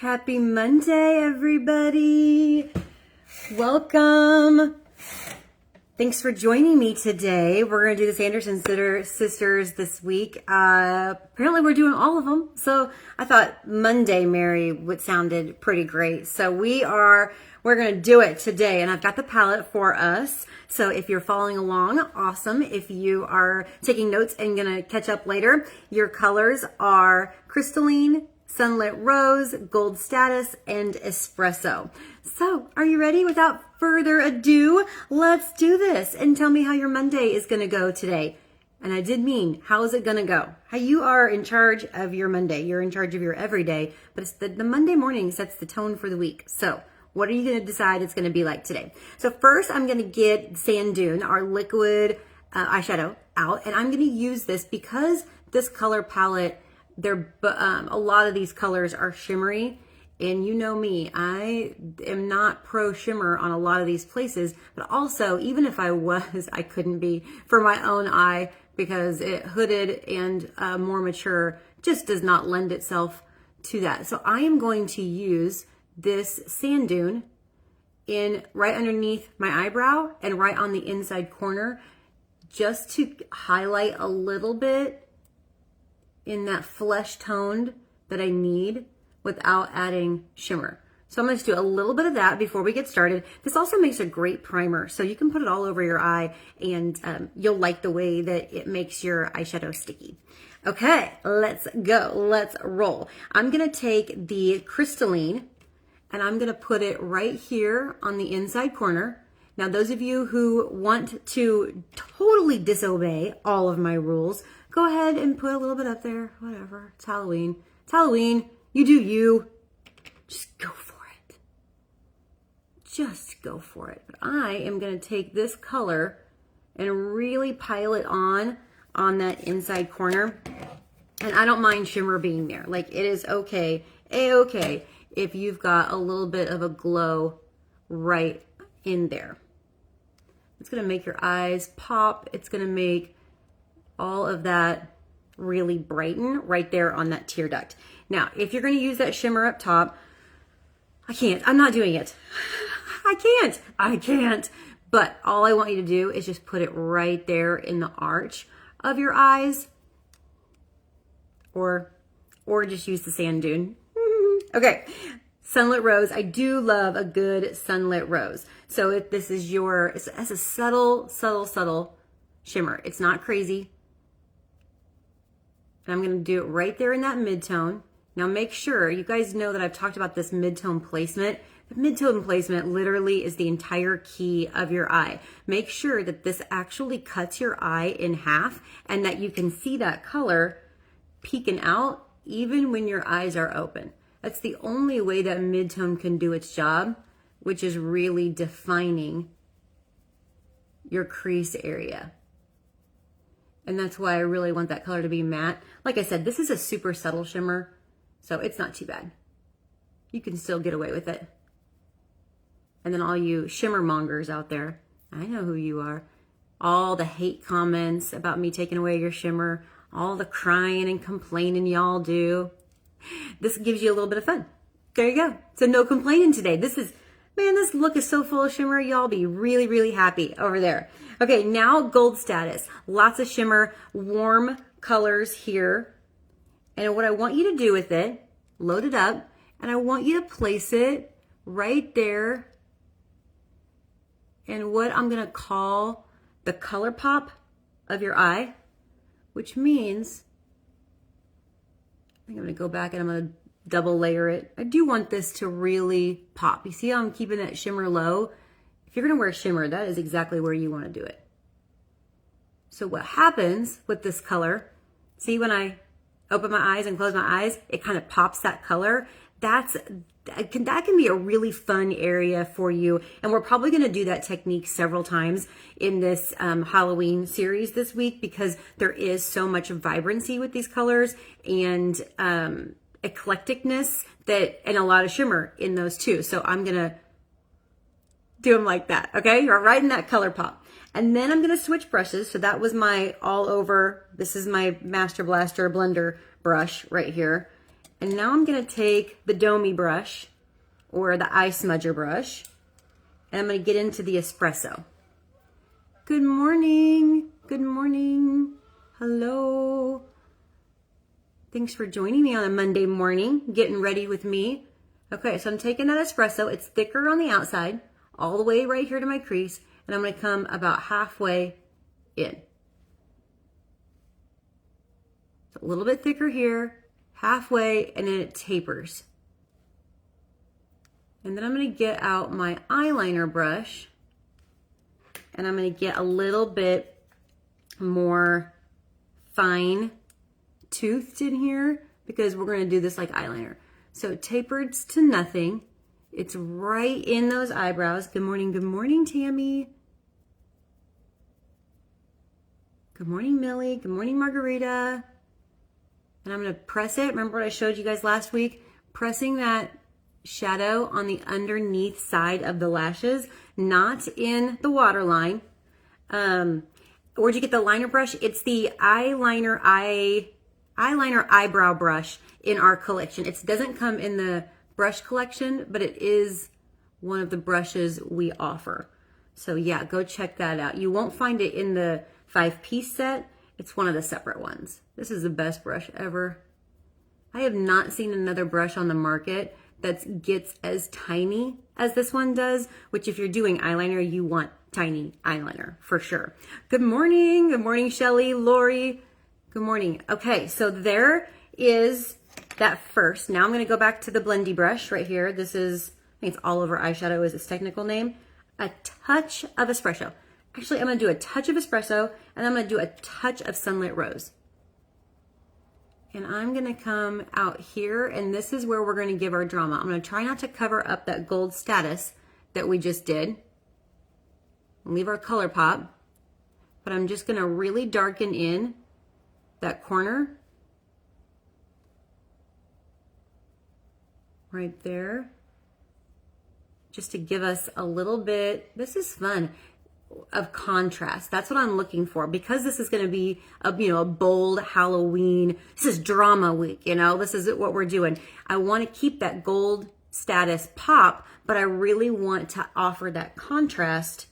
Happy Monday, everybody. Welcome. Thanks for joining me today. We're going to do the Sanderson sisters this week. Apparently we're doing all of them. So I thought Monday Mary would sounded pretty great. So we're going to do it today. And I've got the palette for us. So if you're following along, awesome. If you are taking notes and going to catch up later, your colors are Crystalline, Sunlit Rose, Gold Status, and Espresso. So, are you ready? Without further ado, let's do this and tell me how your Monday is going to go today. And I did mean, how is it going to go? How you are in charge of your Monday. You're in charge of your everyday, but it's the Monday morning sets the tone for the week. So, what are you going to decide it's going to be like today? So first, I'm going to get Sand Dune, our liquid eyeshadow, out, and I'm going to use this because this color palette, a lot of these colors are shimmery, and you know me, I am not pro shimmer on a lot of these places, but also, even if I was, I couldn't be for my own eye because it hooded and more mature just does not lend itself to that. So I am going to use this Sand Dune in right underneath my eyebrow and right on the inside corner just to highlight a little bit in that flesh toned that I need without adding shimmer. So I'm going to do a little bit of that before we get started. This also makes a great primer, so you can put it all over your eye and you'll like the way that it makes your eyeshadow sticky. Okay, let's go. Let's roll. I'm going to take the Crystalline and I'm going to put it right here on the inside corner. Now, those of you who want to totally disobey all of my rules, go ahead and put a little bit up there. Whatever. It's Halloween. It's Halloween. You do you. Just go for it. Just go for it. But I am going to take this color and really pile it on that inside corner. And I don't mind shimmer being there. Like, it is okay. A-okay. If you've got a little bit of a glow right in there. It's going to make your eyes pop. It's going to make all of that really brighten right there on that tear duct. Now, if you're going to use that shimmer up top, I'm not doing it. I can't. But all I want you to do is just put it right there in the arch of your eyes or just use the Sand Dune. Okay, Sunlit Rose. I do love a good Sunlit Rose. So if this is it has a subtle shimmer. It's not crazy. And I'm going to do it right there in that mid-tone. Now make sure, you guys know that I've talked about this mid-tone placement. The mid-tone placement literally is the entire key of your eye. Make sure that this actually cuts your eye in half and that you can see that color peeking out even when your eyes are open. That's the only way that mid-tone can do its job, which is really defining your crease area. And that's why I really want that color to be matte. Like I said, this is a super subtle shimmer, so it's not too bad. You can still get away with it. And then all you shimmer mongers out there, I know who you are. All the hate comments about me taking away your shimmer, all the crying and complaining y'all do. This gives you a little bit of fun. There you go. So no complaining today. This look is so full of shimmer. Y'all be really, really happy over there. Okay, now Gold Status. Lots of shimmer, warm colors here. And what I want you to do with it, load it up, and I want you to place it right there in what I'm going to call the color pop of your eye, which means I think I'm going to go back and I'm going to double layer it. I do want this to really pop. You see how I'm keeping that shimmer low? If you're going to wear shimmer, that is exactly where you want to do it. So what happens with this color, see when I open my eyes and close my eyes, it kind of pops that color. That can be a really fun area for you. And we're probably going to do that technique several times in this Halloween series this week because there is so much vibrancy with these colors and eclecticness and a lot of shimmer in those too. So I'm going to do them like that. Okay. You're right in that color pop. And then I'm going to switch brushes. So that was my all over. This is my Master Blaster blender brush right here. And now I'm gonna take the Domi brush or the eye smudger brush, and I'm gonna get into the Espresso. Good morning, good morning, hello. Thanks for joining me on a Monday morning, getting ready with me. Okay, so I'm taking that Espresso. It's thicker on the outside, all the way right here to my crease, and I'm gonna come about halfway in. So a little bit thicker here, halfway, and then it tapers. And then I'm gonna get out my eyeliner brush, and I'm gonna get a little bit more fine toothed in here because we're gonna do this like eyeliner. So it tapers to nothing. It's right in those eyebrows. Good morning, Tammy. Good morning, Millie. Good morning, Margarita. And I'm gonna press it. Remember what I showed you guys last week? Pressing that shadow on the underneath side of the lashes, not in the waterline. Where'd you get the liner brush? It's the eyeliner eyebrow brush in our collection. It doesn't come in the brush collection, but it is one of the brushes we offer. So yeah, go check that out. You won't find it in the 5-piece set. It's one of the separate ones. This is the best brush ever. I have not seen another brush on the market that gets as tiny as this one does, which if you're doing eyeliner, you want tiny eyeliner for sure. Good morning, Shelly, Lori. Good morning. Okay, so there is that first. Now I'm gonna go back to the blendy brush right here. This is, I think it's All Over Eyeshadow is its technical name. A touch of Espresso. Actually, I'm gonna do a touch of Espresso, and I'm gonna do a touch of Sunlit Rose. And I'm gonna come out here, and this is where we're gonna give our drama. I'm gonna try not to cover up that gold status that we just did. Leave our color pop, but I'm just gonna really darken in that corner. Right there. Just to give us a little bit, this is fun, of contrast. That's what I'm looking for, because this is going to be a bold Halloween. This is drama week, this is what we're doing. I want to keep that gold status pop, but I really want to offer that contrast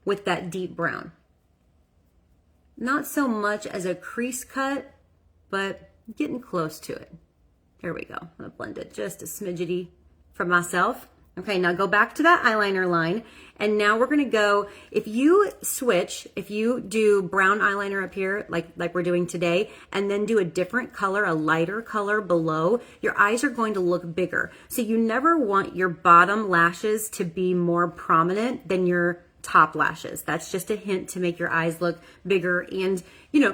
with that deep brown. Not so much as a crease cut, but getting close to it. There we go. I'm gonna blend it just a smidgety for myself. Okay, now go back to that eyeliner line, and now we're gonna go, if you do brown eyeliner up here, like we're doing today, and then do a different color, a lighter color below, your eyes are going to look bigger. So you never want your bottom lashes to be more prominent than your top lashes. That's just a hint to make your eyes look bigger and,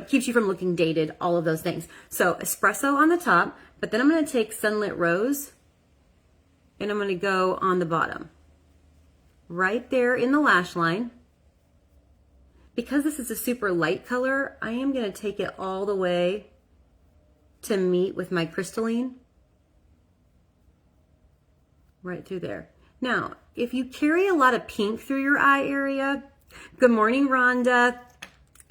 keeps you from looking dated, all of those things. So Espresso on the top, but then I'm gonna take Sunlit Rose, and I'm gonna go on the bottom, right there in the lash line. Because this is a super light color, I am gonna take it all the way to meet with my Crystalline, right through there. Now, if you carry a lot of pink through your eye area, good morning, Rhonda.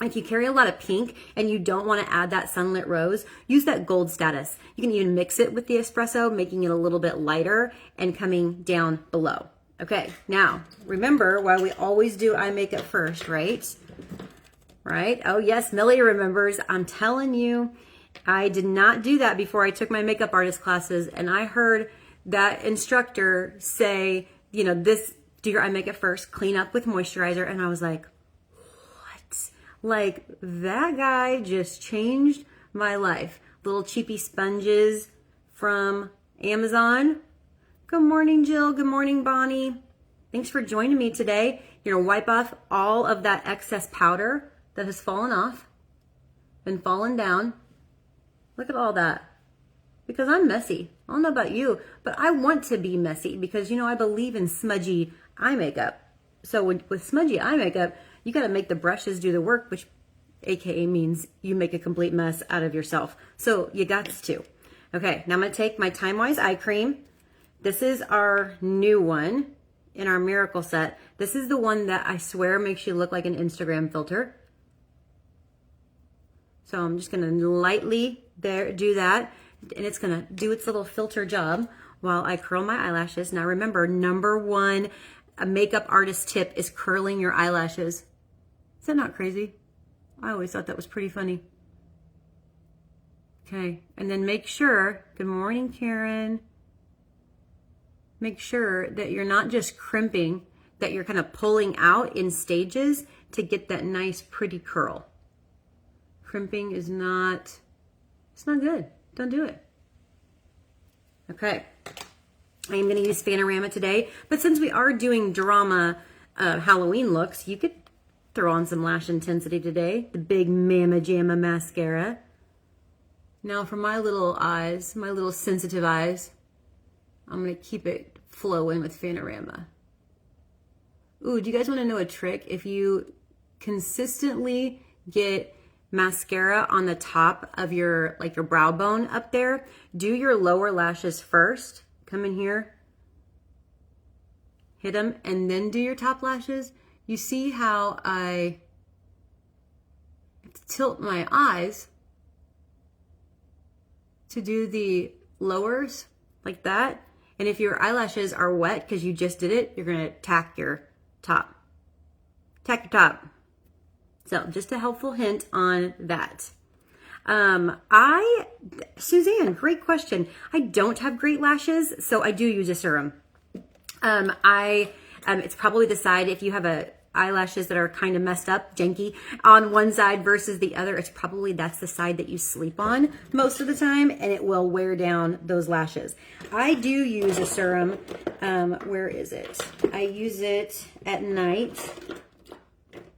If you carry a lot of pink and you don't want to add that Sunlit Rose, use that gold status. You can even mix it with the Espresso, making it a little bit lighter and coming down below. Okay, now remember why we always do eye makeup first, right? Right? Oh yes, Millie remembers. I'm telling you, I did not do that before I took my makeup artist classes, and I heard that instructor say, do your eye makeup first, clean up with moisturizer, and I was like, like, that guy just changed my life. Little cheapy sponges from Amazon. Good morning, Jill. Good morning, Bonnie. Thanks for joining me today. You're gonna wipe off all of that excess powder that has fallen off, been falling down. Look at all that. Because I'm messy. I don't know about you, but I want to be messy because, I believe in smudgy eye makeup. So with smudgy eye makeup, you got to make the brushes do the work, which AKA means you make a complete mess out of yourself. So you got to. Okay, now I'm going to take my Timewise eye cream. This is our new one in our Miracle set. This is the one that I swear makes you look like an Instagram filter. So I'm just going to lightly do that. and it's gonna do its little filter job while I curl my eyelashes. Now remember, number one, a makeup artist tip is curling your eyelashes. Is that not crazy? I always thought that was pretty funny. Okay, and then make sure, good morning, Karen. Make sure that you're not just crimping, that you're kind of pulling out in stages to get that nice, pretty curl. Crimping is not, it's not good. Don't do it. Okay, I am gonna use Fanorama today, but since we are doing drama Halloween looks, you could throw on some lash intensity today. The big Mama Jamma mascara. Now for my little eyes, my little sensitive eyes, I'm gonna keep it flowing with Fanorama. Ooh, do you guys wanna know a trick? If you consistently get mascara on the top of your, like your brow bone up there, do your lower lashes first. Come in here, hit them, and then do your top lashes. You see how I tilt my eyes to do the lowers like that. And if your eyelashes are wet because you just did it, you're gonna tack your top. Tack your top. So just a helpful hint on that. Suzanne, great question. I don't have great lashes, so I do use a serum. It's probably the side, if you have eyelashes that are kind of messed up, janky, on one side versus the other, it's probably that's the side that you sleep on most of the time, and it will wear down those lashes. I do use a serum. Where is it? I use it at night.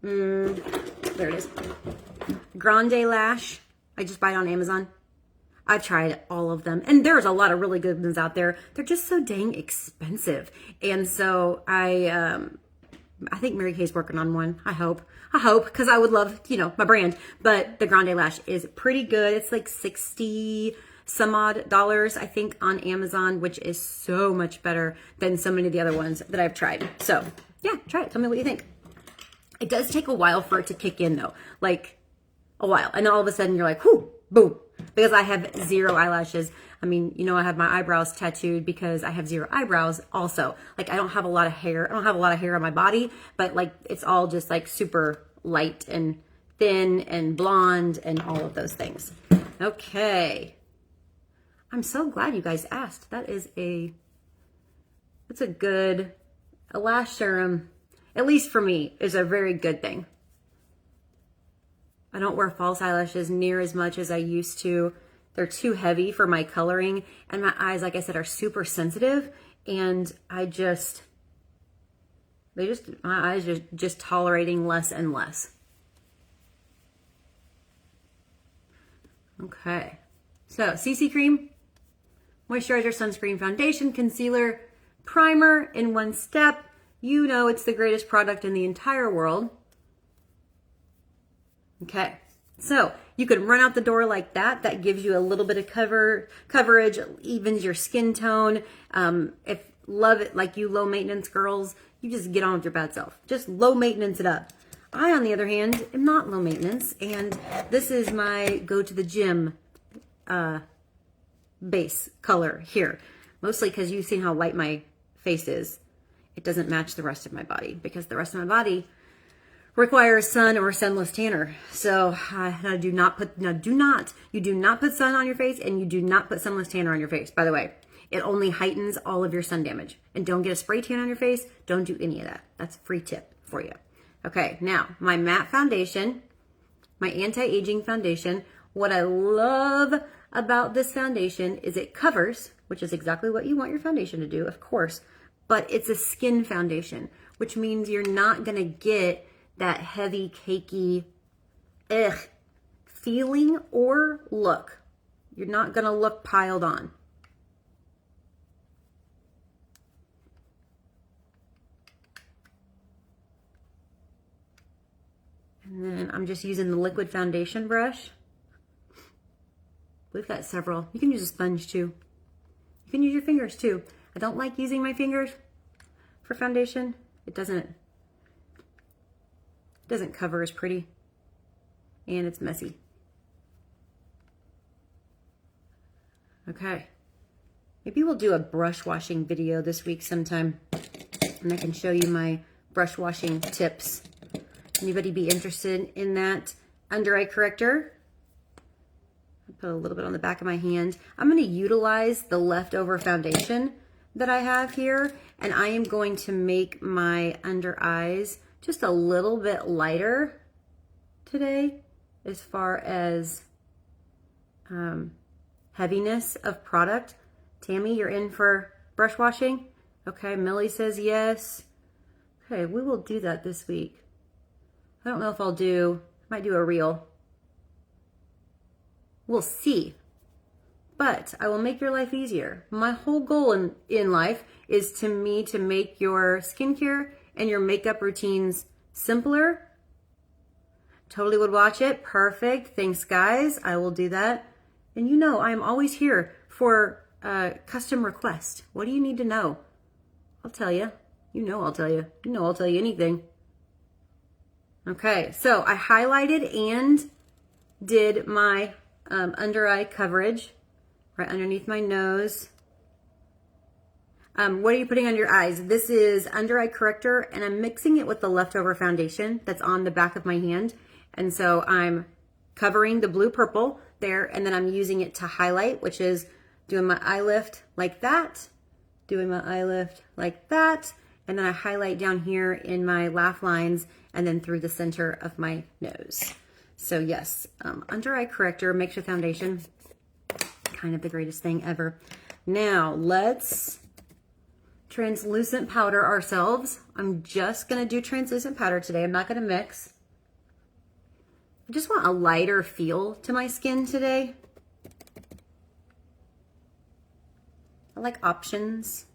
There it is. Grande Lash. I just buy it on Amazon. I've tried all of them, and there's a lot of really good ones out there. They're just so dang expensive, and so I think Mary Kay's working on one. I hope, because I would love, my brand. But the Grande Lash is pretty good. It's like $60 some odd, I think, on Amazon, which is so much better than so many of the other ones that I've tried. So yeah, try it. Tell me what you think. It does take a while for it to kick in though, like a while. And then all of a sudden you're like, whoo, boom. Because I have zero eyelashes. I mean, I have my eyebrows tattooed because I have zero eyebrows also. Like I don't have a lot of hair. I don't have a lot of hair on my body, but like it's all just like super light and thin and blonde and all of those things. Okay. I'm so glad you guys asked. That's a lash serum, at least for me, is a very good thing. I don't wear false eyelashes near as much as I used to. They're too heavy for my coloring, and my eyes, like I said, are super sensitive, and my eyes are just tolerating less and less. Okay, so CC cream, moisturizer, sunscreen, foundation, concealer, primer in one step. It's the greatest product in the entire world. Okay, so you can run out the door like that. That gives you a little bit of coverage, evens your skin tone. If love it like you low maintenance girls, you just get on with your bad self. Just low maintenance it up. I, on the other hand, am not low maintenance, and this is my go to the gym base color here. Mostly because you've seen how white my face is. It doesn't match the rest of my body because the rest of my body requires sun or sunless tanner. So you do not put sun on your face, and you do not put sunless tanner on your face. By the way, it only heightens all of your sun damage. And don't get a spray tan on your face. Don't do any of that. That's a free tip for you. Okay, now my matte foundation, my anti-aging foundation. What I love about this foundation is it covers, which is exactly what you want your foundation to do, of course, but it's a skin foundation, which means you're not gonna get that heavy, cakey, feeling or look. You're not gonna look piled on. And then I'm just using the liquid foundation brush. We've got several. You can use a sponge too. You can use your fingers too. I don't like using my fingers for foundation. It doesn't cover as pretty, and it's messy. Okay. Maybe we'll do a brush washing video this week sometime, and I can show you my brush washing tips. Anybody be interested in that? Under eye corrector. I'll put a little bit on the back of my hand. I'm going to utilize the leftover foundation that I have here, and I am going to make my under eyes just a little bit lighter today as far as heaviness of product. Tammy, you're in for brush washing? Okay, Millie says yes. Okay, we will do that this week. I don't know if might do a reel. We'll see. But I will make your life easier. My whole goal in life is to make your skincare and your makeup routines simpler. Totally would watch it. Perfect. Thanks, guys. I will do that. And you know, I'm always here for custom request. What do you need to know? I'll tell you. You know I'll tell you. You know I'll tell you anything. Okay, so I highlighted and did my under eye coverage right underneath my nose. What are you putting on your eyes? This is under eye corrector, and I'm mixing it with the leftover foundation that's on the back of my hand. And so I'm covering the blue purple there, and then I'm using it to highlight, which is doing my eye lift like that, doing my eye lift like that, and then I highlight down here in my laugh lines and then through the center of my nose. So yes, under eye corrector makes your foundation kind of the greatest thing ever. Now let's translucent powder ourselves. I'm just gonna do translucent powder today. I'm not gonna mix. I just want a lighter feel to my skin today. I like options.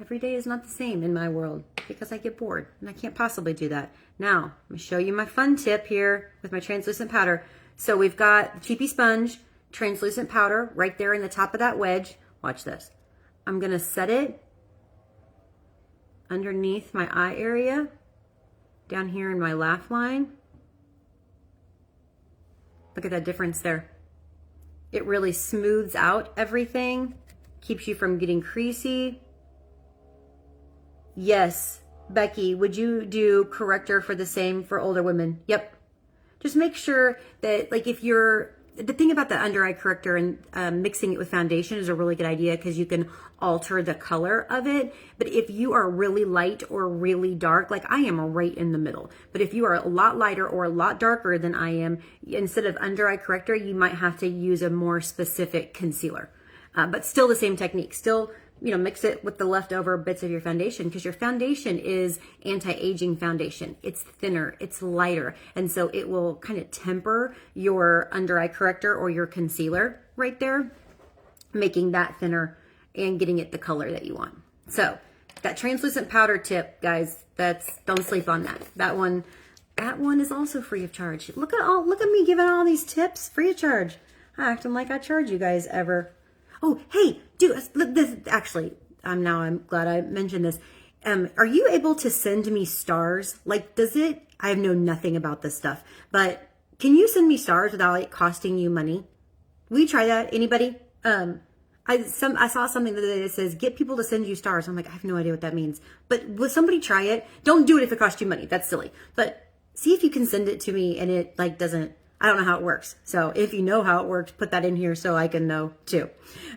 Every day is not the same in my world because I get bored and I can't possibly do that. Now, I'm gonna show you my fun tip here with my translucent powder. So we've got the cheapy sponge, translucent powder right there in the top of that wedge. Watch this. I'm gonna set it underneath my eye area, down here in my laugh line. Look at that difference there. It really smooths out everything, keeps you from getting creasy. Yes, Becky, would you do corrector for the same for older women? Yep. Just make sure that, like, if you're, the thing about the under eye corrector and mixing it with foundation is a really good idea because you can alter the color of it. But if you are really light or really dark, like I am right in the middle, but if you are a lot lighter or a lot darker than I am, instead of under eye corrector, you might have to use a more specific concealer. But still the same technique. Still, you know, mix it with the leftover bits of your foundation because your foundation is anti-aging foundation. It's thinner, it's lighter, and so it will kind of temper your under eye corrector or your concealer right there, making that thinner and getting it the color that you want. So that translucent powder tip, guys, don't sleep on that. That one is also free of charge. Look at me giving all these tips free of charge. I acting like I charge you guys ever. Oh, hey, this actually, I'm glad I mentioned this. Are you able to send me stars? Like, I know nothing about this stuff, but can you send me stars without it costing you money? Will you try that? Anybody? I saw something that says, get people to send you stars. I'm like, I have no idea what that means, but will somebody try it? Don't do it if it costs you money. That's silly, but see if you can send it to me and it I don't know how it works. So if you know how it works, put that in here so I can know too.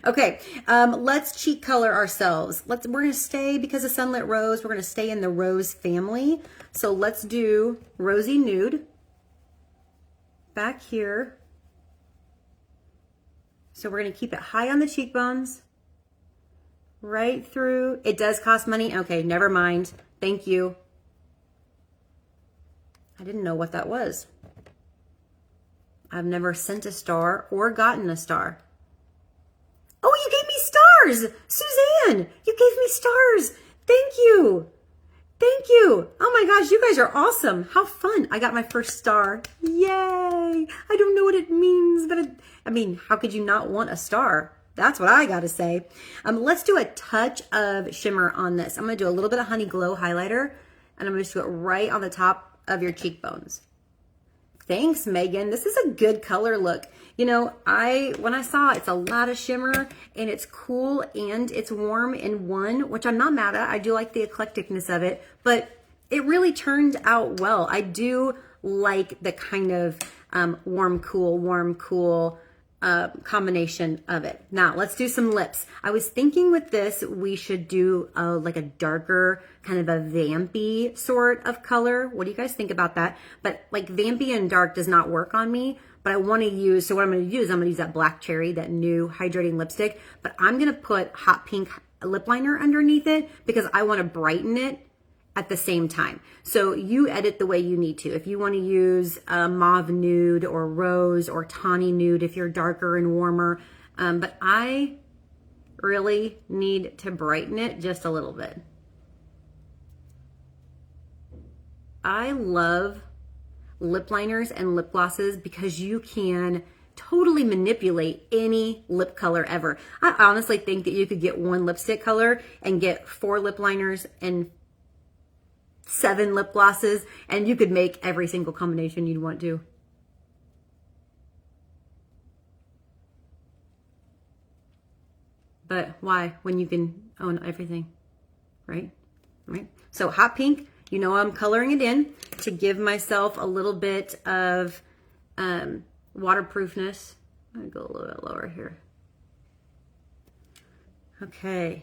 Okay, let's cheek color ourselves. We're gonna stay, because of Sunlit Rose, we're gonna stay in the Rose family. So let's do Rosy Nude back here. So we're gonna keep it high on the cheekbones, right through. It does cost money. Okay, never mind. Thank you. I didn't know what that was. I've never sent a star or gotten a star. Oh, you gave me stars! Suzanne, you gave me stars. Thank you. Thank you. Oh my gosh, you guys are awesome. How fun. I got my first star. Yay. I don't know what it means, but I mean, how could you not want a star? That's what I gotta say. Let's do a touch of shimmer on this. I'm gonna do a little bit of Honey Glow highlighter, and I'm gonna just do it right on the top of your cheekbones. Thanks, Megan. This is a good color look. You know, when I saw it's a lot of shimmer and it's cool and it's warm in one, which I'm not mad at. I do like the eclecticness of it, but it really turned out well. I do like the kind of warm, cool combination of it. Now let's do some lips. I was thinking with this, we should do like a darker kind of a vampy sort of color. What do you guys think about that? But like vampy and dark does not work on me, but I want to use, so what I'm going to do is I'm going to use that Black Cherry, that new hydrating lipstick, but I'm going to put hot pink lip liner underneath it because I want to brighten it at the same time. So you edit the way you need to. If you want to use mauve nude or rose or tawny nude, if you're darker and warmer, but I really need to brighten it just a little bit. I love lip liners and lip glosses because you can totally manipulate any lip color ever. I honestly think that you could get one lipstick color and get 4 lip liners and 7 lip glosses, and you could make every single combination you'd want to. But why when you can own everything, right? Right. So hot pink, you know, I'm coloring it in to give myself a little bit of waterproofness. I'm gonna go a little bit lower here. Okay.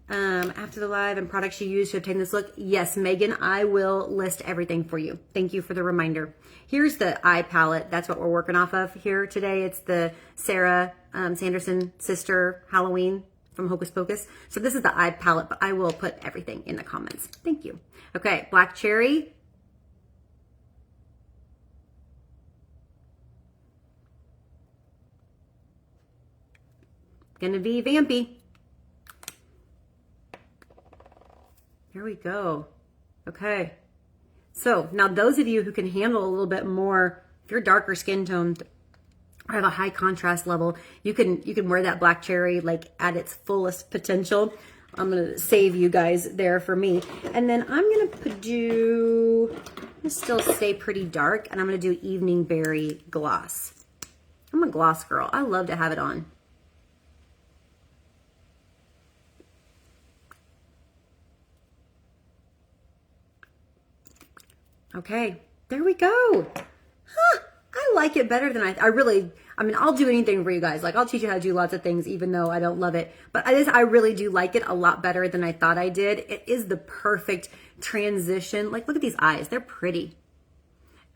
After the live and products you use to obtain this look. Yes, Megan, I will list everything for you. Thank you for the reminder. Here's the eye palette. That's what we're working off of here today. It's the Sarah Sanderson sister Halloween from Hocus Pocus. So this is the eye palette, but I will put everything in the comments. Thank you. Okay, Black Cherry. Gonna be vampy. Here we go. Okay. So now those of you who can handle a little bit more, if you're darker skin toned or have a high contrast level, you can wear that Black Cherry like at its fullest potential. I'm gonna save you guys there for me. And then I'm gonna still stay pretty dark, and I'm gonna do Evening Berry Gloss. I'm a gloss girl. I love to have it on. Okay, there we go. Huh, I like it better than I mean, I'll do anything for you guys. Like, I'll teach you how to do lots of things, even though I don't love it. But I really do like it a lot better than I thought I did. It is the perfect transition. Like, look at these eyes. They're pretty.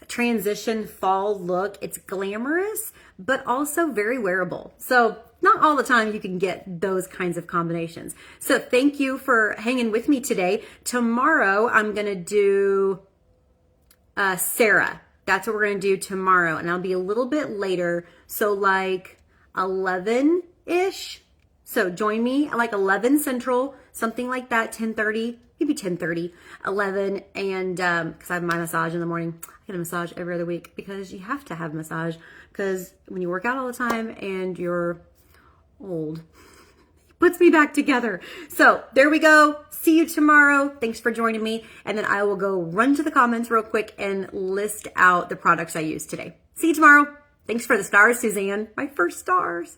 Transition fall look. It's glamorous, but also very wearable. So not all the time you can get those kinds of combinations. So thank you for hanging with me today. Tomorrow, I'm going to do Sarah. That's what we're going to do tomorrow. And I'll be a little bit later. So like 11-ish. So join me at like 11 Central, something like that, 10:30, maybe 10:30, 11. And because I have my massage in the morning. I get a massage every other week because you have to have massage. Because when you work out all the time and you're old, puts me back together. So there we go. See you tomorrow. Thanks for joining me. And then I will go run to the comments real quick and list out the products I used today. See you tomorrow. Thanks for the stars, Suzanne. My first stars.